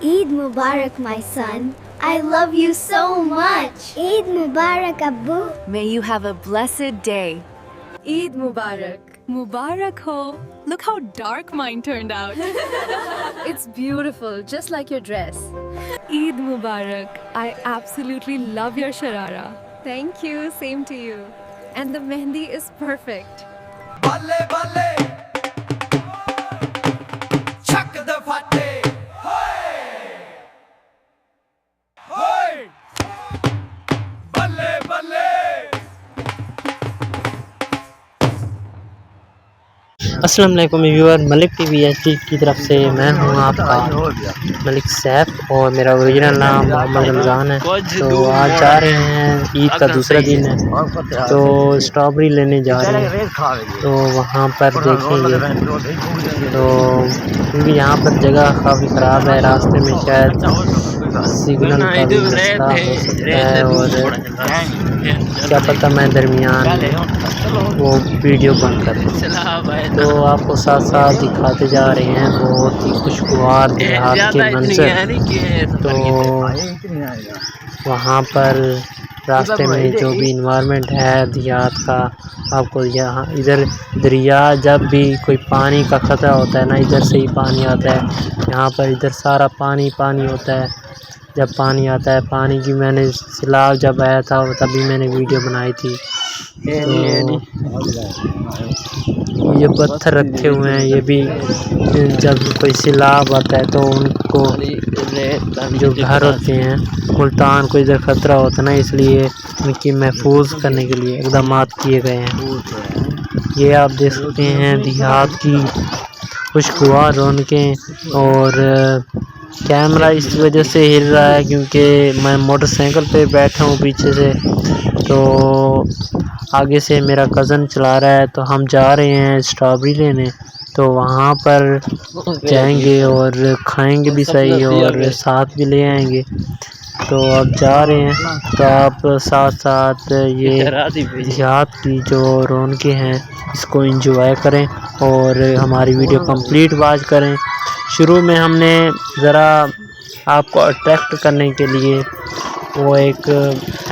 Eid Mubarak, my son. I love you so much. Eid Mubarak, Abu. May you have a blessed day. Eid Mubarak. Mubarak ho. Look how dark mine turned out. It's beautiful, just like your dress. Eid Mubarak. I absolutely love your sharara. Thank you, same to you. And the mehndi is perfect. Balle balle chak da fatte hoy hoy balle balle। अस्सलाम वालेकुम viewer, Malik TV HD की तरफ से मैं हूं आपका मलिक सैफ और मेरा ओरिजिनल नाम मोहम्मद रमज़ान है। तो आज जा रहे हैं, ईद का दूसरा दिन है तो स्ट्रॉबेरी लेने जा रहे हैं। तो वहां पर देखेंगे तो क्योंकि यहाँ पर जगह काफ़ी ख़राब है, रास्ते में शायद सिग्नल का भी मसला हो सकता है और क्या पता मैं दरमियान वो वीडियो बंद कर दूं। तो आपको साथ साथ दिखाते जा रहे हैं बहुत ही खुशगवार देहात के मंजर। तो वहाँ पर रास्ते में जो भी इन्वायरमेंट है देहात का, आपको यहाँ इधर दरिया जब भी कोई पानी का ख़तरा होता है ना, इधर से ही पानी आता है। यहाँ पर इधर सारा पानी पानी होता है। जब पानी आता है, पानी की मैंने सैलाब जब आया था तभी मैंने वीडियो बनाई थी। तो ये पत्थर रखे हुए हैं, ये भी जब कोई सैलाब आता है तो उनको जो घर होते हैं मुल्तान को इधर ख़तरा होता है ना, इसलिए उनकी महफूज करने के लिए इक़दाम किए गए हैं। ये आप देख सकते हैं देहात की खुशगवार रौनकें। और कैमरा इस वजह से हिल रहा है क्योंकि मैं मोटरसाइकिल पे बैठा हूँ पीछे से, तो आगे से मेरा कज़न चला रहा है। तो हम जा रहे हैं स्ट्रॉबेरी लेने, तो वहाँ पर जाएंगे और खाएंगे भी सही और साथ भी ले आएंगे। तो अब जा रहे हैं, तो आप साथ साथ ये देहात की जो रौनकें हैं इसको एंजॉय करें और हमारी वीडियो कंप्लीट वॉच करें। शुरू में हमने ज़रा आपको अट्रैक्ट करने के लिए वो एक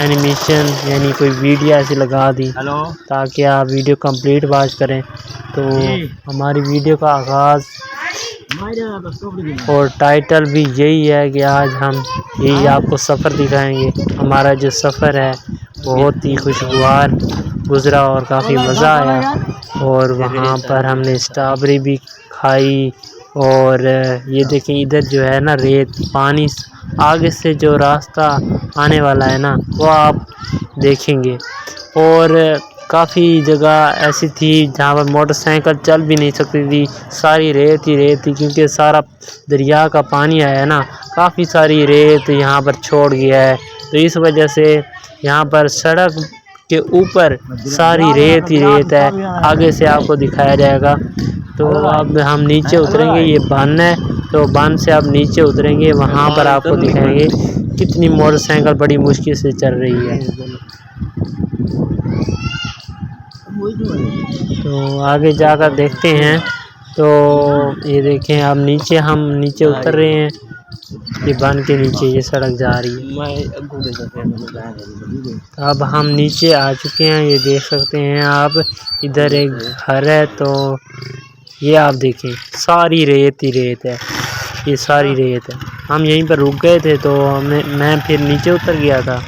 एनिमेशन यानी कोई वीडियो ऐसी लगा दी ताकि आप वीडियो कंप्लीट वॉच करें। तो हमारी वीडियो का आगाज़ और टाइटल भी यही है कि आज हम यही आपको सफ़र दिखाएंगे। हमारा जो सफ़र है बहुत ही खुशगवार गुज़रा और काफ़ी मज़ा आया। और वहाँ पर हमने स्ट्रॉबेरी भी खाई। और ये देखें इधर जो है ना रेत पानी, आगे से जो रास्ता आने वाला है ना वो आप देखेंगे। और काफ़ी जगह ऐसी थी जहाँ पर मोटरसाइकिल चल भी नहीं सकती थी, सारी रेत ही रेत थी क्योंकि सारा दरिया का पानी आया है ना, काफ़ी सारी रेत यहाँ पर छोड़ गया है। तो इस वजह से यहाँ पर सड़क के ऊपर सारी रेत ही रेत है। आगे से आपको दिखाया जाएगा। तो अब हम नीचे उतरेंगे, ये बन है तो बन से आप नीचे उतरेंगे, वहाँ पर आपको दिखाएंगे कितनी मोटरसाइकिल बड़ी मुश्किल से चल रही है। तो आगे जाकर देखते हैं। तो ये देखें अब नीचे हम नीचे उतर रहे हैं, ये बन के नीचे ये सड़क जा रही है। तो अब हम नीचे आ चुके हैं, ये देख सकते हैं आप। इधर एक घर है, तो ये आप देखें सारी रेत ही रेत है, ये सारी रेत है। हम यहीं पर रुक गए थे तो मैं फिर नीचे उतर गया था,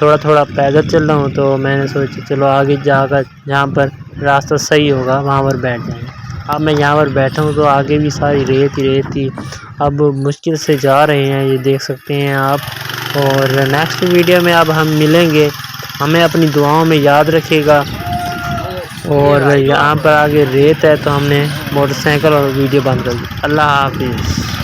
थोड़ा थोड़ा पैदल चल रहा हूँ। तो मैंने सोचा चलो आगे जाकर जहाँ पर रास्ता सही होगा वहाँ पर बैठ जाएंगे। अब मैं यहाँ पर बैठा हूँ तो आगे भी सारी रेत ही रेत थी। अब मुश्किल से जा रहे हैं, ये देख सकते हैं आप। और नेक्स्ट वीडियो में अब हम मिलेंगे, हमें अपनी दुआओं में याद रखिएगा। और यहाँ पर आगे रेत है तो हमने मोटरसाइकिल और वीडियो बंद कर दी। अल्लाह हाफिज़।